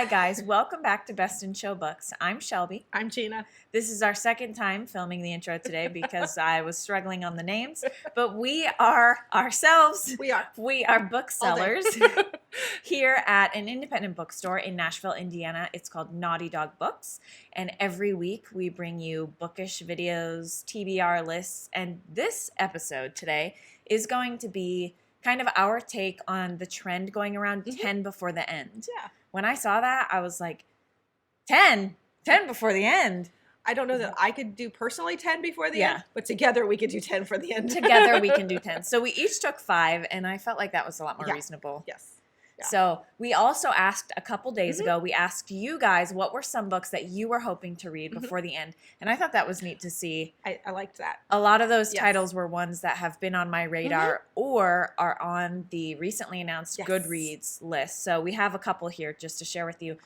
Hi guys, welcome back to Best in Show Books. I'm Shelby. I'm Jeanna. This is our second time filming the intro today because I was struggling on the names, but we are ourselves. We are booksellers here at an independent bookstore in Nashville, Indiana. It's called Naughty Dog Books, and every week we bring you bookish videos, TBR lists, and this episode today is going to be kind of our take on the trend going around 10 before the end. Yeah. When I saw that, I was like, 10 before the end. I don't know that I could do personally 10 before the end, but together we could do 10 for the end. Together we can do 10. So we each took 5, and I felt like that was a lot more reasonable. Yes. Yeah. So we also asked a couple days ago, we asked you guys what were some books that you were hoping to read before the end. And I thought that was neat to see. I liked that. A lot of those titles were ones that have been on my radar or are on the recently announced Goodreads list. So we have a couple here just to share with you.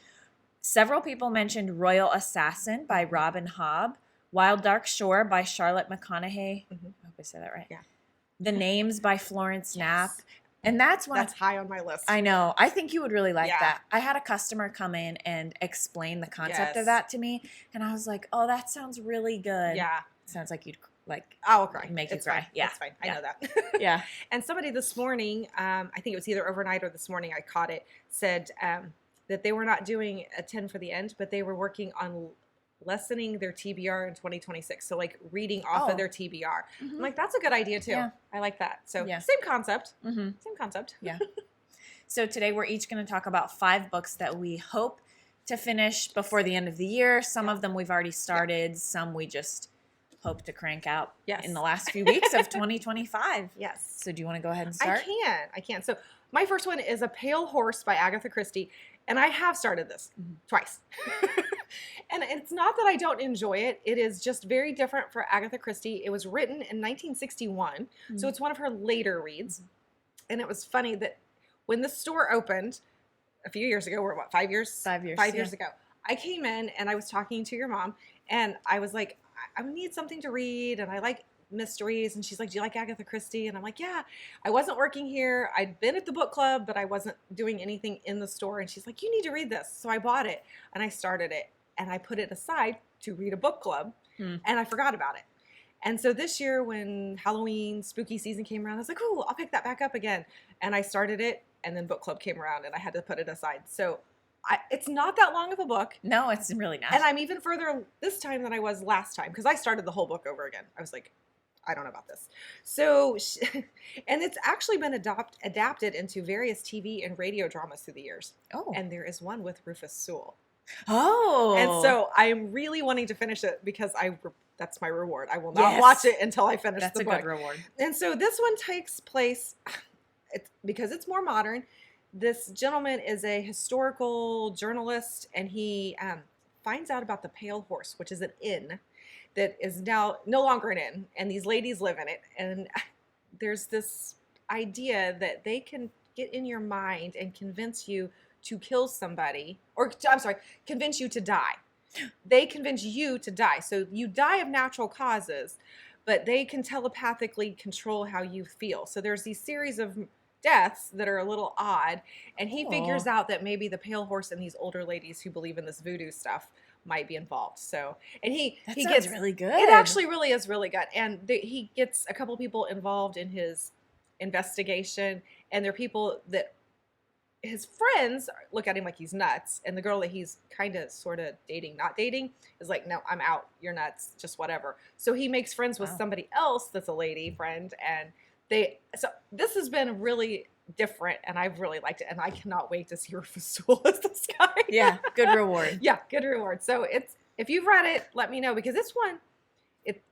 Several people mentioned Royal Assassin by Robin Hobb, Wild Dark Shore by Charlotte McConaughey. I hope I said that right. Yeah. The Names by Florence Knapp. And that's high on my list. I know. I think you would really like that. I had a customer come in and explain the concept of that to me, and I was like, "Oh, that sounds really good." Yeah. Sounds like you'd like. I'll cry. Make you it's cry. Fine. Yeah, it's fine. I know that. Yeah. And somebody this morning, I think it was either overnight or this morning, I caught it, said that they were not doing a 10 for the end, but they were working on lessening their TBR in 2026. So like reading off of their TBR. I'm like, that's a good idea too. Yeah. I like that. So Yeah. same concept. Same concept. Yeah. So today we're each going to talk about 5 books that we hope to finish before the end of the year. Some of them we've already started. Some we just hope to crank out in the last few weeks of 2025. Yes. So do you want to go ahead and start? I can. So my first one is A Pale Horse by Agatha Christie. And I have started this twice. And it's not that I don't enjoy it. It is just very different for Agatha Christie. It was written in 1961. So it's one of her later reads. And it was funny that when the store opened a few years ago, or what, 5 years? 5 years. 5 years ago. I came in and I was talking to your mom. And I was like, I need something to read. And I like mysteries. And she's like, do you like Agatha Christie? And I'm like, yeah. I wasn't working here. I'd been at the book club, but I wasn't doing anything in the store. And she's like, you need to read this. So I bought it and I started it and I put it aside to read a book club and I forgot about it. And so this year when Halloween spooky season came around, I was like, oh, I'll pick that back up again. And I started it and then book club came around and I had to put it aside. So it's not that long of a book. No, it's really not. And I'm even further this time than I was last time because I started the whole book over again. I was like, I don't know about this. So, and it's actually been adapted into various TV and radio dramas through the years. Oh. And there is one with Rufus Sewell. Oh. And so I'm really wanting to finish it because that's my reward. I will not watch it until I finish the book. That's a good reward. And so this one takes place, because it's more modern. This gentleman is a historical journalist and he finds out about the Pale Horse, which is an inn that is now no longer an inn, and these ladies live in it. And there's this idea that they can get in your mind and convince you to kill somebody, or I'm sorry, convince you to die. They convince you to die. So you die of natural causes, but they can telepathically control how you feel. So there's these series of deaths that are a little odd, and he figures out that maybe the Pale Horse and these older ladies who believe in this voodoo stuff might be involved. So, and he gets really good. It actually really is really good. And he gets a couple people involved in his investigation, and they're people that his friends look at him like he's nuts, and the girl that he's kind of sort of dating, not dating, is like, no, I'm out, you're nuts, just whatever. So he makes friends with somebody else that's a lady friend, and so this has been really different, and I've really liked it, and I cannot wait to see Rufus Sewell as this guy. Yeah, good reward. Yeah, good reward. So if you've read it, let me know, because this one,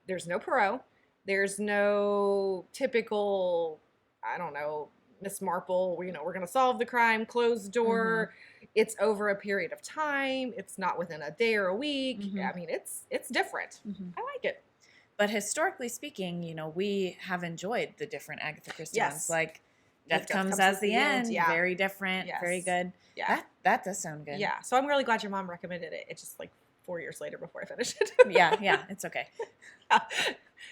there's no Poirot, there's no typical, I don't know, Miss Marple, we're going to solve the crime, closed door. It's over a period of time. It's not within a day or a week. I mean, it's different. I like it. But historically speaking, we have enjoyed the different Agatha Christie ones. Like Death Comes as the End. Yeah. Very different. Yes. Very good. Yeah. That does sound good. Yeah. So I'm really glad your mom recommended it. It's just like 4 years later before I finished it. Yeah. It's okay.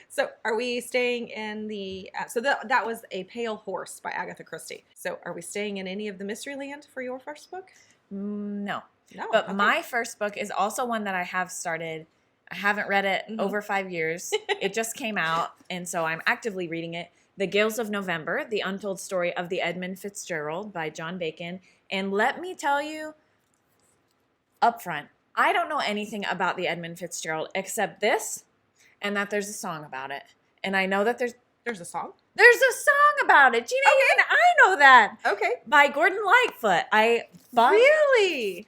So are we staying in the, so that was A Pale Horse by Agatha Christie. So are we staying in any of the Mysteryland for your first book? No. No. But okay. my first book is also one that I have started. I haven't read it over 5 years. It just came out, and so I'm actively reading it. The Gales of November, The Untold Story of the Edmund Fitzgerald by John Bacon. And let me tell you up front, I don't know anything about the Edmund Fitzgerald except this, and that there's a song about it. And I know that there's a song? There's a song about it. Gina, even I know that. Okay. By Gordon Lightfoot. Really?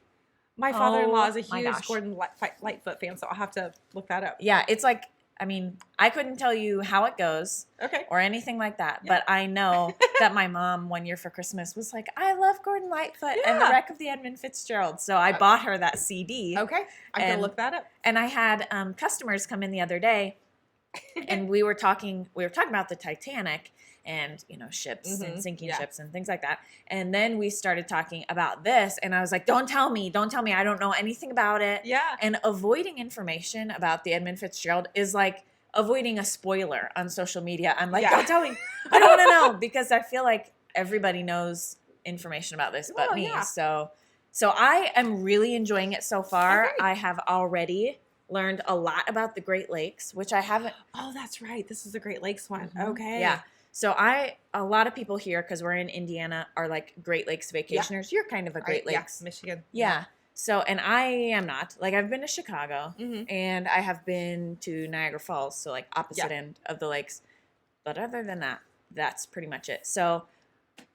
My father-in-law is a huge gosh. Gordon Lightfoot fan, so I'll have to look that up. Yeah, it's like, I mean, I couldn't tell you how it goes or anything like that, but I know that my mom one year for Christmas was like, I love Gordon Lightfoot and the Wreck of the Edmund Fitzgerald. So I bought her that CD. Okay, I'm going to look that up. And I had customers come in the other day, and we were talking about the Titanic and, you know, ships and sinking ships and things like that. And then we started talking about this, and I was like, don't tell me. I don't know anything about it. Yeah. And avoiding information about the Edmund Fitzgerald is like avoiding a spoiler on social media. I'm like, don't tell me. I don't want to know, because I feel like everybody knows information about this but me. Yeah. So I am really enjoying it so far. Okay. I have already learned a lot about the Great Lakes, which I haven't. Oh, that's right. This is the Great Lakes one. Okay. Yeah. So a lot of people here, because we're in Indiana, are like Great Lakes vacationers. You're kind of a Great Lakes. Michigan. Yeah. So, and I am not. Like, I've been to Chicago, and I have been to Niagara Falls, so like opposite end of the lakes. But other than that, that's pretty much it. So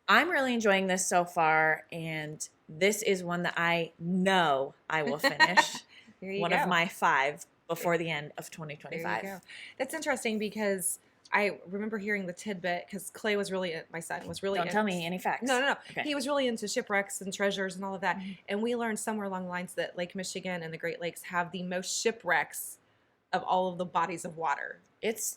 I'm really enjoying this so far, and this is one that I know I will finish. One of my 5 before the end of 2025. There you go. That's interesting, because I remember hearing the tidbit, because Clay was really, my son was really. Don't tell me any facts. No. Okay. He was really into shipwrecks and treasures and all of that. And we learned somewhere along the lines that Lake Michigan and the Great Lakes have the most shipwrecks of all of the bodies of water.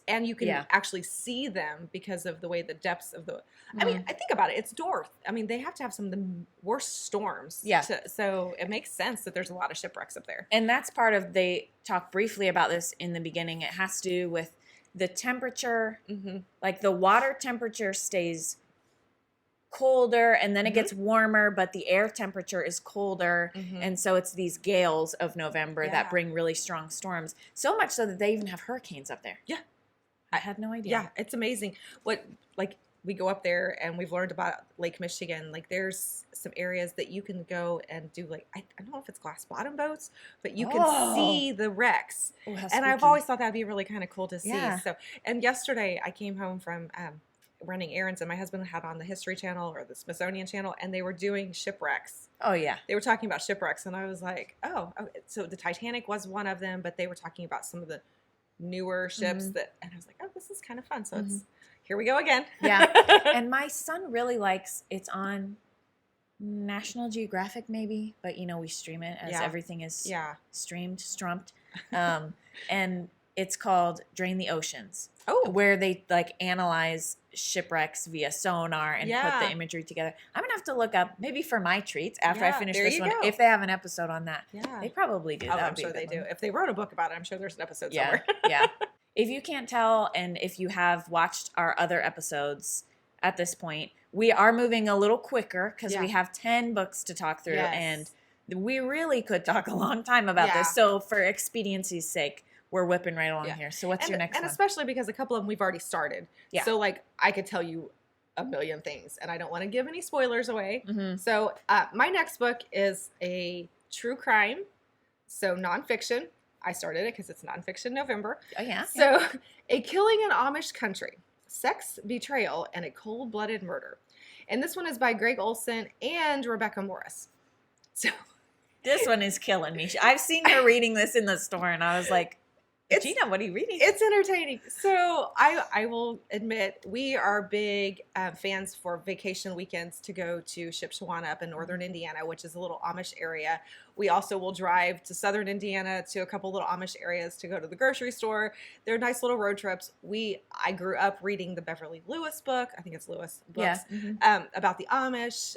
And you can actually see them because of the way the depths of the. I mean, I think about it. It's north. I mean, they have to have some of the worst storms. Yeah. So it makes sense that there's a lot of shipwrecks up there. And that's part of, they talk briefly about this in the beginning. It has to do with the temperature, like the water temperature stays colder, and then it gets warmer, but the air temperature is colder. And so it's these gales of November that bring really strong storms. So much so that they even have hurricanes up there. Yeah. I had no idea. Yeah, it's amazing. We go up there, and we've learned about Lake Michigan. Like, there's some areas that you can go and do, like, I don't know if it's glass bottom boats, but you can see the wrecks. Oh, and I've always thought that'd be really kind of cool to see. Yeah. So, and yesterday I came home from running errands, and my husband had on the History Channel or the Smithsonian Channel, and they were doing shipwrecks. Oh, yeah. They were talking about shipwrecks, and I was like, oh, so the Titanic was one of them, but they were talking about some of the newer ships that, and I was like, oh, this is kind of fun. So it's, here we go again. Yeah. And my son really likes, it's on National Geographic maybe, but you know, we stream it as everything is strumped. And it's called Drain the Oceans. Oh. Where they like analyze shipwrecks via sonar and put the imagery together. I'm going to have to look up, maybe for my treats after I finish this one, if they have an episode on that. Yeah. They probably do. I'm sure they do. If they wrote a book about it, I'm sure there's an episode somewhere. Yeah. If you can't tell, and if you have watched our other episodes at this point, we are moving a little quicker because we have 10 books to talk through, and we really could talk a long time about this. So for expediency's sake, we're whipping right along here. So what's your next one? And especially because a couple of them we've already started. Yeah. So like I could tell you a million things, and I don't want to give any spoilers away. So my next book is a true crime, so nonfiction. I started it because it's Nonfiction November. Oh, yeah. So, A Killing in Amish Country, Sex, Betrayal, and a Cold-Blooded Murder. And this one is by Gregg Olsen and Rebecca Morris. So, this one is killing me. I've seen her reading this in the store, and I was like, Gina, what are you reading? It's entertaining. So I will admit, we are big fans for vacation weekends to go to Shipshewana up in northern Indiana, which is a little Amish area. We also will drive to southern Indiana to a couple little Amish areas to go to the grocery store. They're nice little road trips. I grew up reading the Beverly Lewis book. I think it's Lewis books about the Amish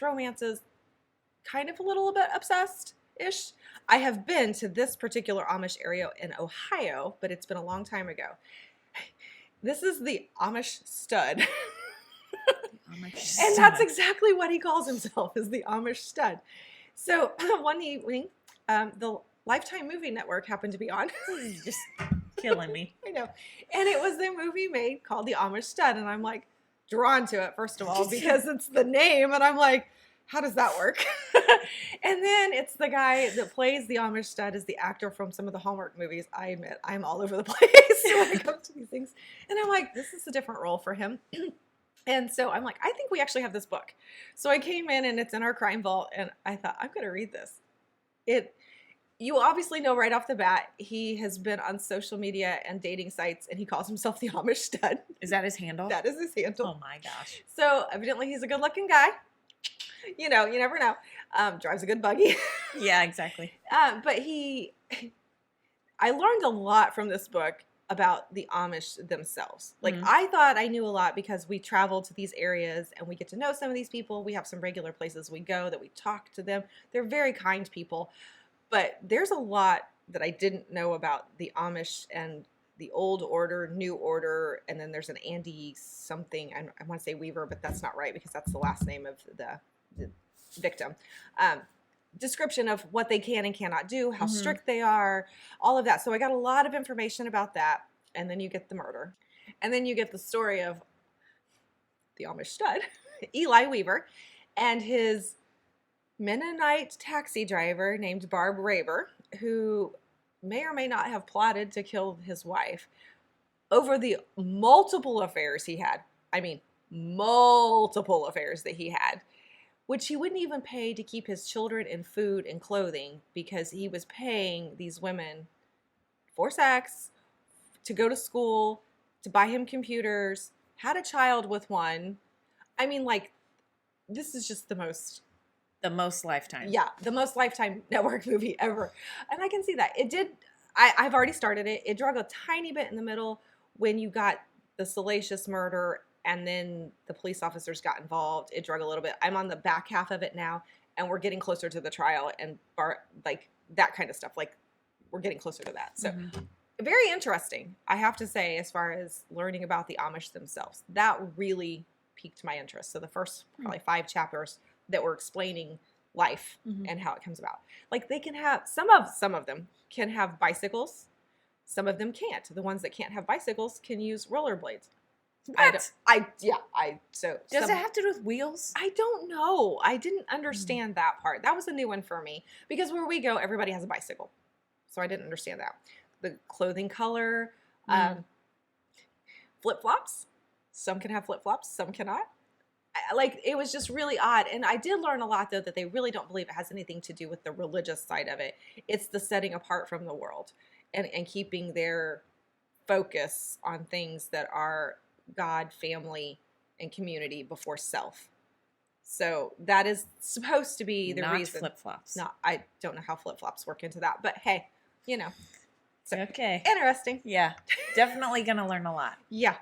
romances. Kind of a little bit obsessed-ish. I have been to this particular Amish area in Ohio, but it's been a long time ago. This is the Amish stud. And that's exactly what he calls himself, is the Amish stud. So one evening, the Lifetime Movie Network happened to be on. Just killing me. I know. And it was the movie made called The Amish Stud. And I'm like drawn to it, first of all, because it's the name. And I'm like, how does that work? And then it's the guy that plays the Amish stud is the actor from some of the Hallmark movies. I admit, I'm all over the place when it comes to these things. And I'm like, this is a different role for him. And so I'm like, I think we actually have this book. So I came in and it's in our crime vault. And I thought, I'm going to read this. You obviously know right off the bat, he has been on social media and dating sites, and he calls himself the Amish stud. Is that his handle? That is his handle. Oh my gosh. So evidently he's a good looking guy. You know, you never know. Drives a good buggy. Yeah, exactly. But I learned a lot from this book about the Amish themselves. Like, I thought I knew a lot because we travel to these areas and we get to know some of these people. We have some regular places we go that we talk to them. They're very kind people. But there's a lot that I didn't know about the Amish and the old order, new order, and then there's an Andy something. I want to say Weaver, but that's not right because that's the last name of the victim. Description of what they can and cannot do, how strict they are, all of that. So I got a lot of information about that. And then you get the murder. And then you get the story of the Amish stud, Eli Weaver, and his Mennonite taxi driver named Barb Raber, who may or may not have plotted to kill his wife over the multiple affairs he had. I mean, multiple affairs that he had, which he wouldn't even pay to keep his children in food and clothing because he was paying these women for sex, to go to school, to buy him computers, had a child with one. I mean, like, this is just the most Lifetime. Yeah, the most Lifetime network movie ever. And I can see that. It did, I've already started it. It drug a tiny bit in the middle when you got the salacious murder and then the police officers got involved. It drug a little bit. I'm on the back half of it now, and we're getting closer to the trial and like that kind of stuff. Like, we're getting closer to that. So very interesting, I have to say, as far as learning about the Amish themselves. That really piqued my interest. So the first probably 5 chapters that were explaining life and how it comes about. Like, they can have, some of them can have bicycles. Some of them can't. The ones that can't have bicycles can use rollerblades. What? So does it have to do with wheels? I don't know. I didn't understand that part. That was a new one for me because where we go, everybody has a bicycle. So I didn't understand that. The clothing color, flip-flops. Some can have flip-flops, some cannot. Like, it was just really odd. And I did learn a lot, though, that they really don't believe it has anything to do with the religious side of it. It's the setting apart from the world and keeping their focus on things that are God, family, and community before self. So that is supposed to be the reason. Not flip-flops. No, I don't know how flip-flops work into that. But hey, you know. So, okay. Interesting. Yeah. Definitely going to learn a lot. Yeah.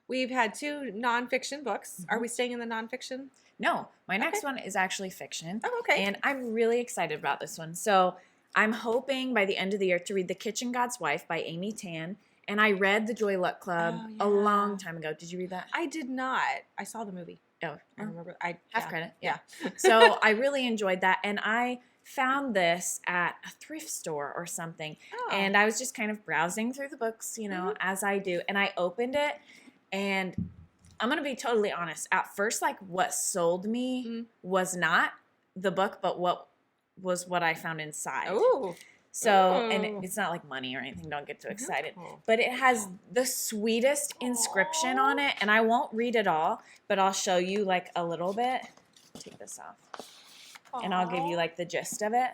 We've had 2 nonfiction books. Are we staying in the nonfiction? No. My next one is actually fiction. Oh, okay. And I'm really excited about this one. So I'm hoping by the end of the year to read The Kitchen God's Wife by Amy Tan. And I read The Joy Luck Club a long time ago. Did you read that? I did not. I saw the movie. Oh. I remember. Half credit. Yeah. So I really enjoyed that. And I found this at a thrift store or something. Oh. And I was just kind of browsing through the books, you know, as I do. And I opened it. And I'm going to be totally honest. At first, like, what sold me was not the book, but what I found inside. Oh. So, and it's not like money or anything. Don't get too excited. But it has the sweetest inscription on it. And I won't read it all, but I'll show you like a little bit. Take this off. And I'll give you like the gist of it.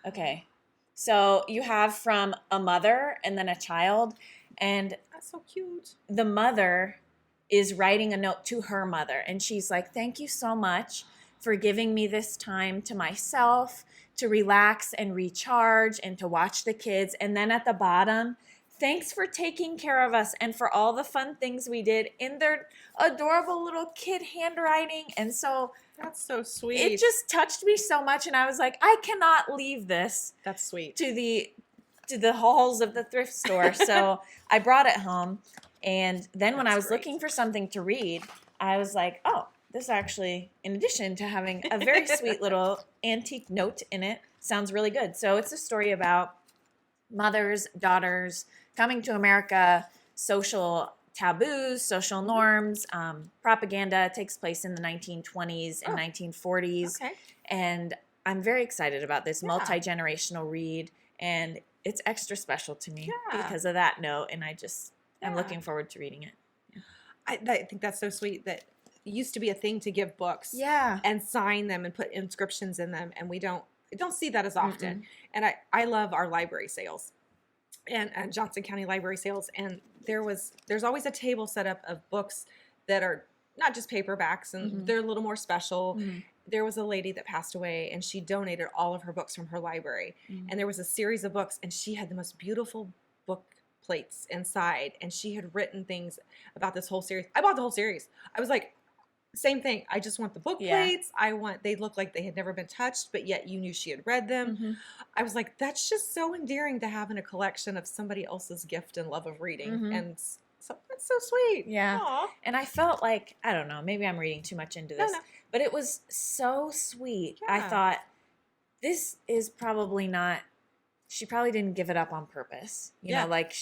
Okay. So you have from a mother and then a child. And that's so cute. The mother is writing a note to her mother. And she's like, thank you so much for giving me this time to myself, to relax and recharge and to watch the kids. And then at the bottom, Thanks for taking care of us and for all the fun things we did in their adorable little kid handwriting. And so that's so sweet. It just touched me so much, and I was like, I cannot leave this. That's sweet. To the halls of the thrift store. So I brought it home, and then when I was looking for something to read, I was like, oh, this actually, in addition to having a very sweet little antique note in it, sounds really good. So it's a story about mothers, daughters coming to America, social taboos, social norms, propaganda. Takes place in the 1920s and 1940s. Okay. And I'm very excited about this multi-generational read, and it's extra special to me because of that note, and I'm looking forward to reading it. Yeah. I think that's so sweet that it used to be a thing to give books and sign them and put inscriptions in them, and we don't see that as often. And I love our library sales and Johnson County library sales, and there's always a table set up of books that are not just paperbacks, and they're a little more special. There was a lady that passed away, and she donated all of her books from her library, and there was a series of books, and she had the most beautiful book plates inside, and she had written things about this whole series. I bought the whole series. I was like, same thing. I just want the book plates. They look like they had never been touched, but yet you knew she had read them. I was like, that's just so endearing to have in a collection of somebody else's gift and love of reading. And so that's so sweet. Yeah. Aww. And I felt like, I don't know, maybe I'm reading too much into this, but it was so sweet. Yeah. I thought, this is probably not, she probably didn't give it up on purpose. You know, like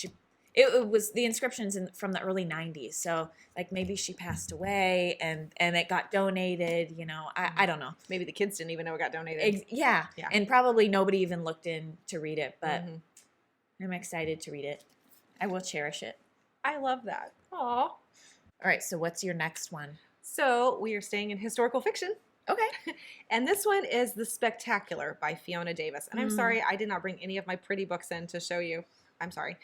it was the inscriptions from the early 90s. So like maybe she passed away and it got donated, you know, I don't know. Maybe the kids didn't even know it got donated. Yeah. And probably nobody even looked in to read it, but I'm excited to read it. I will cherish it. I love that. Aw. All right. So what's your next one? So we are staying in historical fiction. Okay. And this one is The Spectacular by Fiona Davis. And I'm sorry, I did not bring any of my pretty books in to show you. I'm sorry.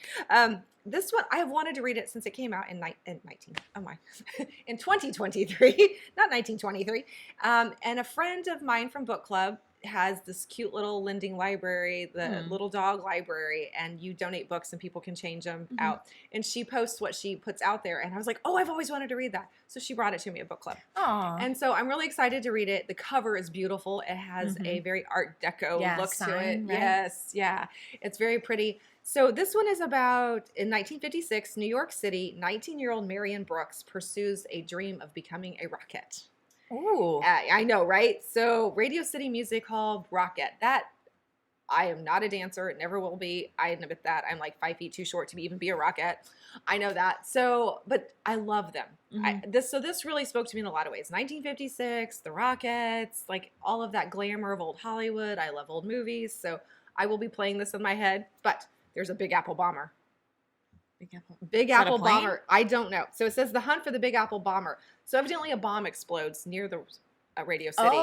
This one, I have wanted to read it since it came out in 2023, not 1923. And a friend of mine from book club has this cute little lending library, the little dog library, and you donate books and people can change them out. And she posts what she puts out there. And I was like, oh, I've always wanted to read that. So she brought it to me at book club. Aww. And so I'm really excited to read it. The cover is beautiful. It has a very Art Deco look to it. Right? Yes. Yeah. It's very pretty. So this one is about, in 1956, New York City, 19-year-old Marion Brooks pursues a dream of becoming a rockette. Ooh. I know, right? So Radio City Music Hall, rockette. That, I am not a dancer. Never will be. I admit that. I'm like 5 feet too short to even be a rockette. I know that. So, but I love them. So this really spoke to me in a lot of ways. 1956, the Rockettes, like all of that glamour of old Hollywood. I love old movies. So I will be playing this in my head, but there's a Big Apple bomber. Big Apple bomber. I don't know. So it says the hunt for the Big Apple bomber. So evidently a bomb explodes near the Radio City.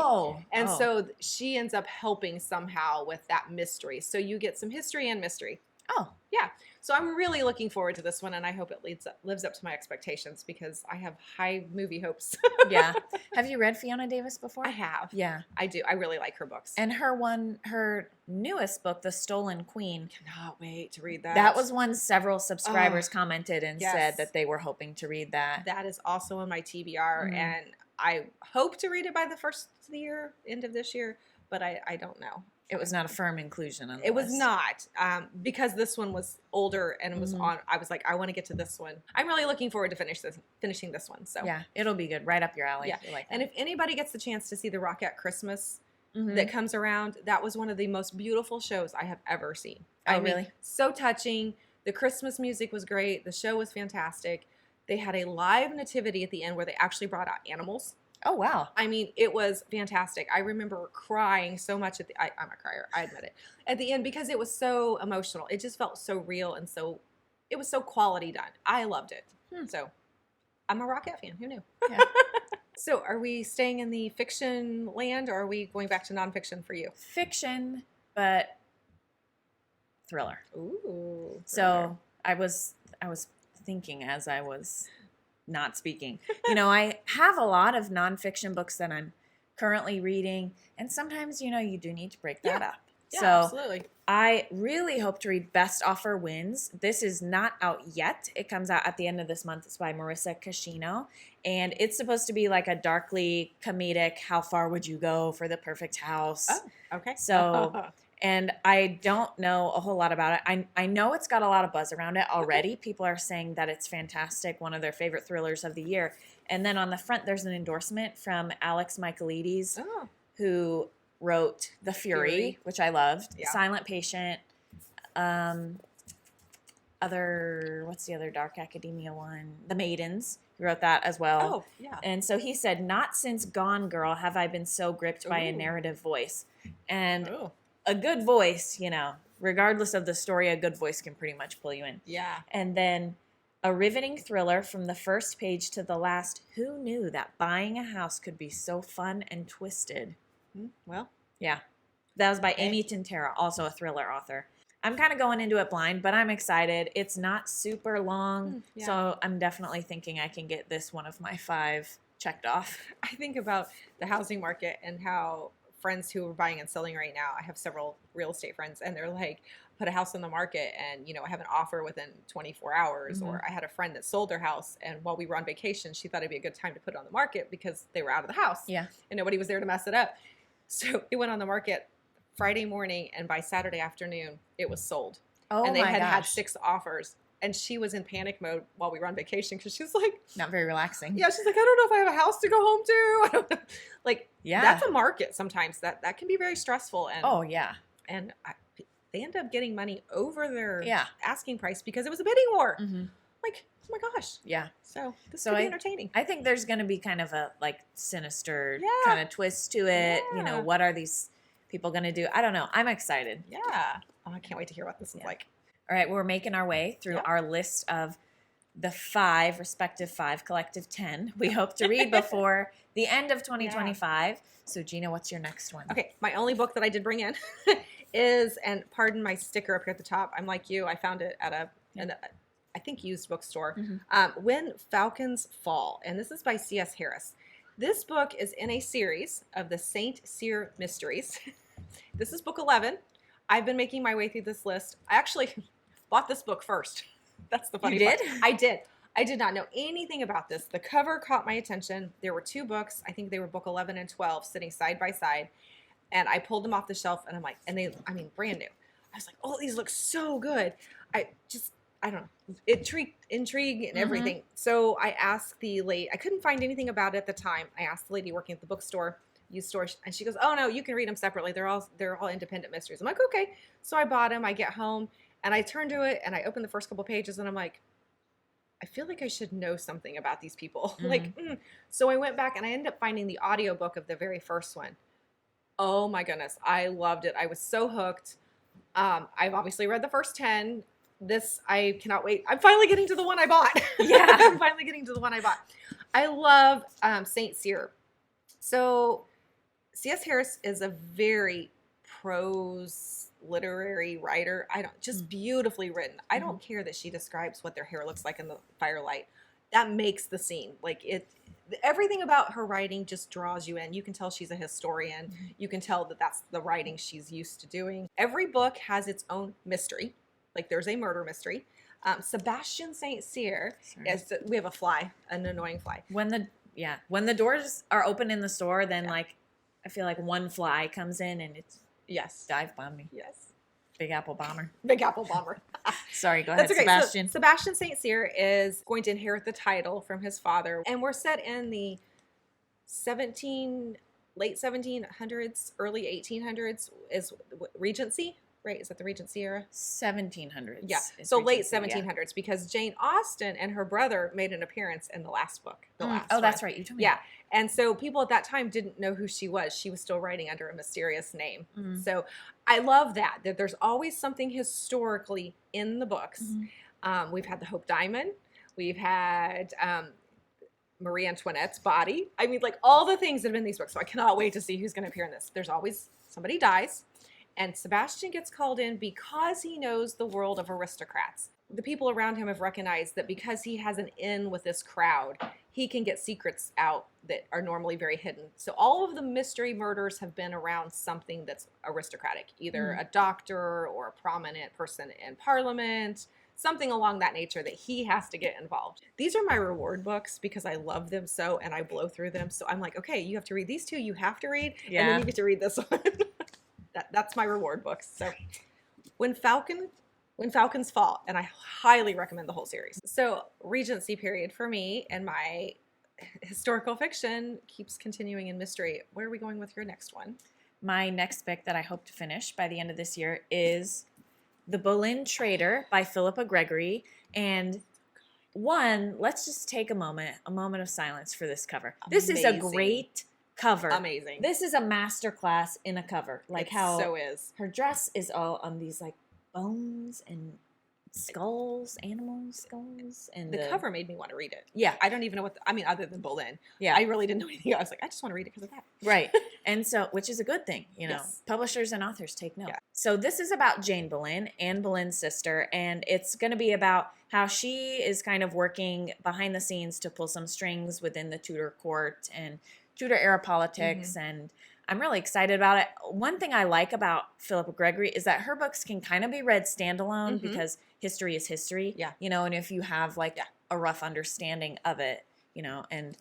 So she ends up helping somehow with that mystery. So you get some history and mystery. Oh. Yeah. So I'm really looking forward to this one, and I hope it lives up to my expectations because I have high movie hopes. Yeah. Have you read Fiona Davis before? I have. Yeah. I do. I really like her books. And her newest book, The Stolen Queen. Cannot wait to read that. That was one several subscribers commented and said that they were hoping to read that. That is also on my TBR, and I hope to read it by the first of the year, end of this year, but I don't know. It was not a firm inclusion on the It was list. not, because this one was older and it was on. I was like, I want to get to this one. I'm really looking forward to finishing this one. So yeah, it'll be good, right up your alley. Yeah, and if anybody gets the chance to see the Rockette Christmas that comes around, that was one of the most beautiful shows I have ever seen. Oh, really? So touching. The Christmas music was great. The show was fantastic. They had a live nativity at the end where they actually brought out animals. Oh, wow. I mean, it was fantastic. I remember crying so much I'm a crier, I admit it, at the end because it was so emotional. It just felt so real and it was so quality done. I loved it. So I'm a Rockette fan. Who knew? Yeah. So are we staying in the fiction land or are we going back to nonfiction for you? Fiction, but thriller. Ooh. So I was thinking as I was not speaking. You know, I have a lot of nonfiction books that I'm currently reading, and sometimes, you know, you do need to break that up. Yeah, so absolutely. I really hope to read Best Offer Wins. This is not out yet. It comes out at the end of this month. It's by Marisa Kashino. And it's supposed to be like a darkly comedic, how far would you go for the perfect house? Oh, okay. So, and I don't know a whole lot about it. I know it's got a lot of buzz around it already. People are saying that it's fantastic, one of their favorite thrillers of the year. And then on the front, there's an endorsement from Alex Michaelides, who wrote The Fury, which I loved. Yeah. Silent Patient. What's the other dark academia one? The Maidens. He wrote that as well. Oh, yeah. And so he said, not since Gone Girl have I been so gripped by a narrative voice. And a good voice, you know, regardless of the story, a good voice can pretty much pull you in. Yeah. And then a riveting thriller from the first page to the last. Who knew that buying a house could be so fun and twisted? Well. Yeah. That was by Amy Tintera, also a thriller author. I'm kind of going into it blind, but I'm excited. It's not super long, so I'm definitely thinking I can get this one of my 5 checked off. I think about the housing market and how friends who are buying and selling right now, I have several real estate friends, and they're like, put a house on the market and, you know, I have an offer within 24 hours. Or I had a friend that sold their house, and while we were on vacation, she thought it'd be a good time to put it on the market because they were out of the house. Yeah. And nobody was there to mess it up. So it went on the market Friday morning, and by Saturday afternoon, it was sold. Oh, and they my had gosh. 6 offers. And she was in panic mode while we were on vacation because she's like... Not very relaxing. Yeah, she's like, I don't know if I have a house to go home to. I don't know. Like, yeah. That's a market sometimes. That can be very stressful. And And they end up getting money over their asking price because it was a bidding war. Like, oh my gosh. Yeah. So this could be entertaining. I think there's going to be kind of a like sinister kind of twist to it. You know, what are these people going to do? I don't know. I'm excited. Yeah. Oh, I can't wait to hear what this is like. All right. We're making our way through our list of the 5, respective 5, collective 10 we hope to read before the end of 2025. So, Gina, what's your next one? Okay. My only book that I did bring in is, and pardon my sticker up here at the top, I'm like you. I found it at an I think used bookstore. When Falcons Fall. And this is by C.S. Harris. This book is in a series of the Saint Cyr Mysteries. This is book 11. I've been making my way through this list. I actually bought this book first. That's the funny part. I did. I did not know anything about this. The cover caught my attention. There were 2 books. I think they were book 11 and 12 sitting side by side. And I pulled them off the shelf, and I'm like, brand new. I was like, oh, these look so good. I don't know, intrigue and everything. So I asked the lady, I couldn't find anything about it at the time. I asked the lady working at the bookstore, used store, and she goes, oh no, you can read them separately. They're all independent mysteries. I'm like, okay. So I bought them. I get home and I turn to it and I open the first couple pages and I'm like, I feel like I should know something about these people. So I went back and I ended up finding the audiobook of the very first one. Oh my goodness. I loved it. I was so hooked. I've obviously read the first 10. This, I cannot wait. I'm finally getting to the one I bought. I'm finally getting to the one I bought. I love Saint Cyr. So C.S. Harris is a very prose literary writer. Just beautifully written. I don't care that she describes what their hair looks like in the firelight. That makes the scene. Like everything about her writing just draws you in. You can tell she's a historian. You can tell that that's the writing she's used to doing. Every book has its own mystery. Like there's a murder mystery. Sebastian St. Cyr we have a fly, an annoying fly. When the doors are open in the store, then like I feel like one fly comes in and it's dive bomb me. Yes. Big Apple Bomber. Big Apple Bomber. Sorry, go ahead, okay. Sebastian. So, Sebastian St. Cyr is going to inherit the title from his father, and we're set in the late 1700s, early 1800s is Regency. Right, is that the Regency era? 1700s. Yeah, so late 1700s because Jane Austen and her brother made an appearance in the last book. That's right. You told me. Yeah, and so people at that time didn't know who she was. She was still writing under a mysterious name. So I love that there's always something historically in the books. We've had the Hope Diamond. We've had Marie Antoinette's body. I mean, like all the things that have been in these books. So I cannot wait to see who's going to appear in this. There's always somebody dies. And Sebastian gets called in because he knows the world of aristocrats. the people around him have recognized that because he has an in with this crowd, he can get secrets out that are normally very hidden. So all of the mystery murders have been around something that's aristocratic, either a doctor or a prominent person in parliament, something along that nature that he has to get involved. These are my reward books because I love them so, and I blow through them. So I'm like, okay, you have to read these two, you have to read, and then you get to read this one. That's my reward books. So When Falcons Fall, and I highly recommend the whole series. So Regency period for me, and my historical fiction keeps continuing in mystery. Where are we going with your next one? My next book that I hope to finish by the end of this year is The Boleyn Traitor by Philippa Gregory. And let's just take a moment of silence for this cover. This is a great cover. Amazing. This is a masterclass in a cover. Like it how so is. Her dress is all on these like bones and skulls, animal skulls, and the cover made me want to read it. Yeah, I don't even know other than Boleyn. Yeah, I really didn't know anything. I was like, I just want to read it because of that. Right, and so which is a good thing, you know. Yes. Publishers and authors take note. Yeah. So this is about Jane Boleyn, Anne Boleyn's sister, and it's going to be about how she is kind of working behind the scenes to pull some strings within the Tudor court and Tudor era politics, and I'm really excited about it. One thing I like about Philippa Gregory is that her books can kind of be read standalone because history is history, you know, and if you have like a rough understanding of it, you know, and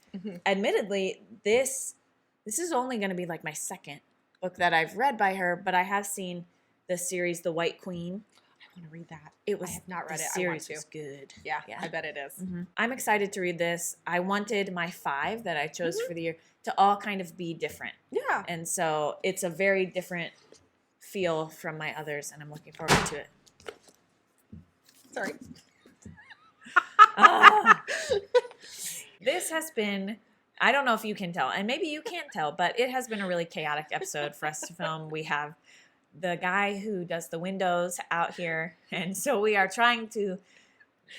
admittedly, this is only going to be like my second book that I've read by her, but I have seen the series The White Queen. I want to read that. I have not read it. The series was good. Yeah, I bet it is. I'm excited to read this. I wanted my 5 that I chose for the year to all kind of be different. Yeah. And so it's a very different feel from my others, and I'm looking forward to it. Sorry. This has been, I don't know if you can tell, and maybe you can't tell, but it has been a really chaotic episode for us to film. We have the guy who does the windows out here, and so we are trying to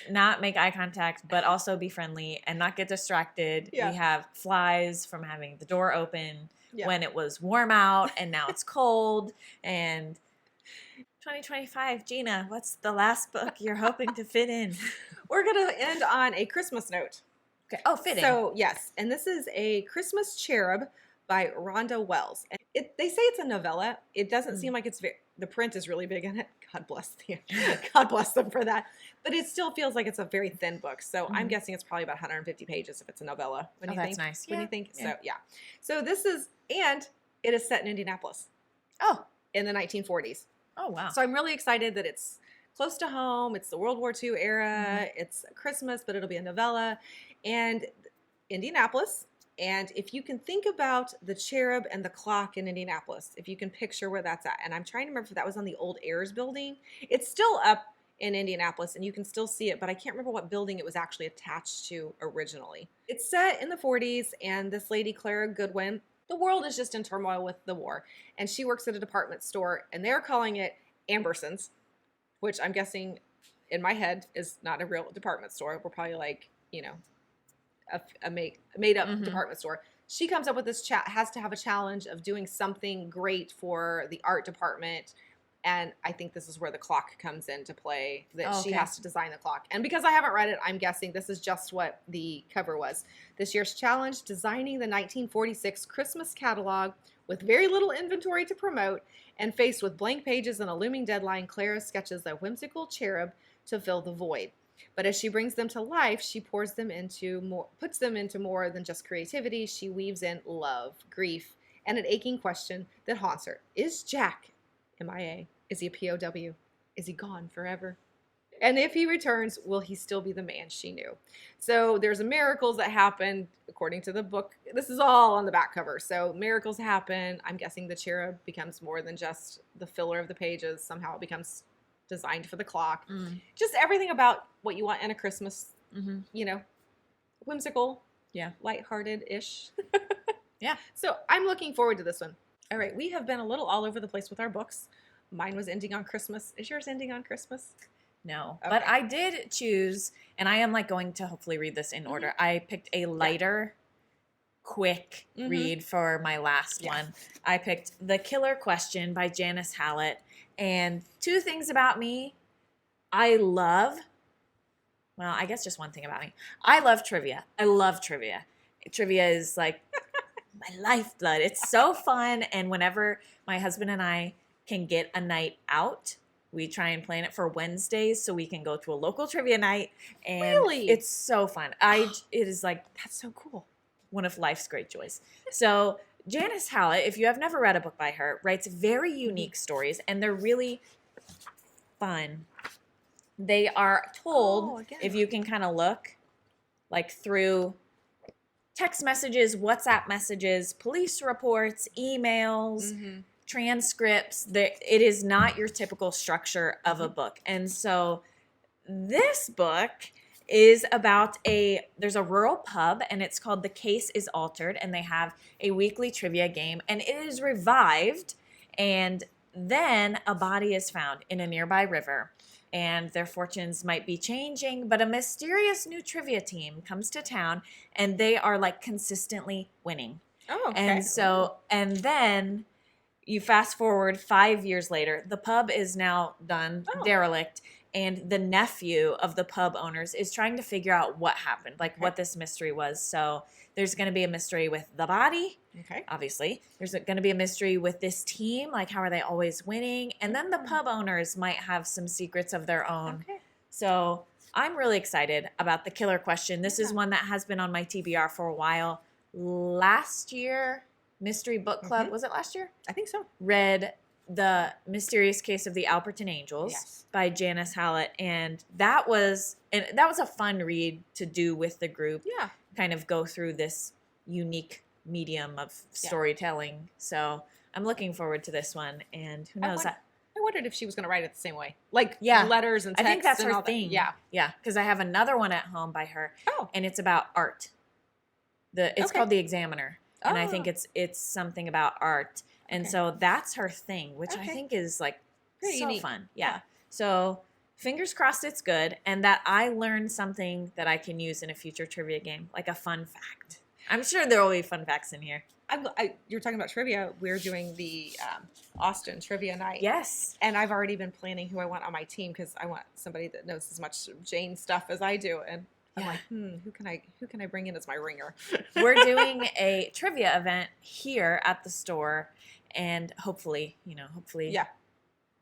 not make eye contact, but also be friendly and not get distracted. Yeah. We have flies from having the door open when it was warm out, and now it's cold. And 2025, Gina, what's the last book you're hoping to fit in? We're going to end on a Christmas note. Okay. Oh, fitting. So, yes, and this is A Christmas Cherub by Ronda Wells. And they say it's a novella. It doesn't seem like it's the print is really big in it. God bless them for that. But it still feels like it's a very thin book. So I'm guessing it's probably about 150 pages if it's a novella. What do you think? That's nice. What do you think? Yeah. So, yeah. So this is, and it is set in Indianapolis. Oh. In the 1940s. Oh, wow. So I'm really excited that it's close to home. It's the World War II era. It's Christmas, but it'll be a novella. And Indianapolis. And if you can think about the Cherub and the clock in Indianapolis, if you can picture where that's at. And I'm trying to remember if that was on the old Ayers building. It's still up in Indianapolis, and you can still see it, but I can't remember what building it was actually attached to originally. It's set in the 40s, and this lady, Clara Goodwin, the world is just in turmoil with the war, and she works at a department store, and they're calling it Ambersons, which I'm guessing in my head is not a real department store. We're probably like, you know, a made-up department store. She comes up with this has to have a challenge of doing something great for the art department, and I think this is where the clock comes into play, that she has to design the clock. And because I haven't read it, I'm guessing this is just what the cover was. This year's challenge, designing the 1946 Christmas catalog with very little inventory to promote, and faced with blank pages and a looming deadline, Clara sketches a whimsical cherub to fill the void. But as she brings them to life, she puts them into more than just creativity. She weaves in love, grief, and an aching question that haunts her. Is Jack MIA? Is he a POW? Is he gone forever? And if he returns, will he still be the man she knew? So there's miracles that happen according to the book. This is all on the back cover. So miracles happen. I'm guessing the cherub becomes more than just the filler of the pages. Somehow it becomes designed for the clock. Just everything about what you want in a Christmas, you know, whimsical, lighthearted-ish. Yeah. So I'm looking forward to this one. All right. We have been a little all over the place with our books. Mine was ending on Christmas. Is yours ending on Christmas? No. Okay. But I did choose, and I am like going to hopefully read this in order. I picked a lighter, quick read for my last one. I picked The Killer Question by Janice Hallett. And 2 things about me. I love well, I guess just one thing about me. I love trivia. I love trivia. Trivia is like my lifeblood. It's so fun. And whenever my husband and I can get a night out, we try and plan it for Wednesdays so we can go to a local trivia night. And Really? it's so fun. It is like, That's so cool. one of life's great joys. So Janice Hallett, if you have never read a book by her, writes very unique stories, and they're really fun. They are told, if you can kind of look, like through text messages, WhatsApp messages, police reports, emails, transcripts. It is not your typical structure of a book. And so this book is about there's a rural pub, and it's called The Case is Altered, and they have a weekly trivia game, and it is revived, and then a body is found in a nearby river, and their fortunes might be changing, but a mysterious new trivia team comes to town, and they are like consistently winning. Oh, okay. And then you fast forward 5 years later, the pub is now done, derelict, and the nephew of the pub owners is trying to figure out what happened, like what this mystery was. So there's going to be a mystery with the body, obviously. There's going to be a mystery with this team, like how are they always winning? And then the pub owners might have some secrets of their own. Okay. So I'm really excited about the killer question. This is one that has been on my TBR for a while. Last year, Mystery Book Club, was it last year? I think so. Read The Mysterious Case of the Alperton Angels by Janice Hallett, and that was a fun read to do with the group. Yeah, kind of go through this unique medium of storytelling. So I'm looking forward to this one, and who knows? I wondered if she was going to write it the same way, like letters and text. I think that's and her all thing. That. Yeah, because I have another one at home by her, and it's about art. It's called The Examiner, and I think it's something about art. And so that's her thing, which I think is like pretty so unique. Fun. Yeah. So fingers crossed it's good, and that I learned something that I can use in a future trivia game, like a fun fact. I'm sure there will be fun facts in here. You're talking about trivia. We're doing the Austin trivia night. Yes. And I've already been planning who I want on my team because I want somebody that knows as much Jane stuff as I do. And I'm like, who can I bring in as my ringer? We're doing a trivia event here at the store. And hopefully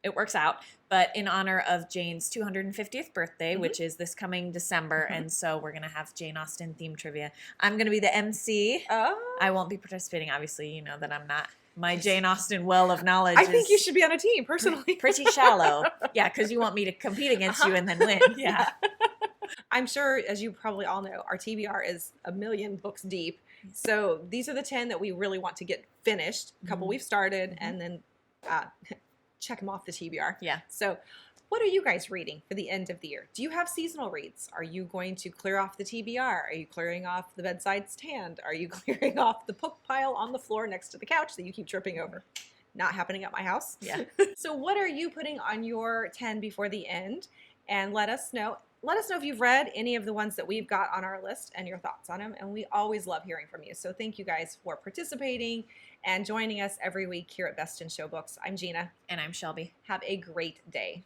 it works out. But in honor of Jane's 250th birthday, which is this coming December, and so we're going to have Jane Austen themed trivia. I'm going to be the MC. Oh. I won't be participating. Obviously, you know that I'm not. My Jane Austen well of knowledge I think you should be on a team, personally. Pretty shallow. Yeah, because you want me to compete against you and then win. Yeah. I'm sure, as you probably all know, our TBR is 1 million books deep. So these are the 10 that we really want to get finished. A couple we've started, and then check them off the TBR. Yeah. So what are you guys reading for the end of the year? Do you have seasonal reads? Are you going to clear off the TBR? Are you clearing off the bedside stand? Are you clearing off the book pile on the floor next to the couch that you keep tripping over? Not happening at my house. Yeah. So what are you putting on your 10 before the end? And let us know. Let us know if you've read any of the ones that we've got on our list and your thoughts on them. And we always love hearing from you. So thank you guys for participating and joining us every week here at Best in Show Books. I'm Jeanna. And I'm Shelby. Have a great day.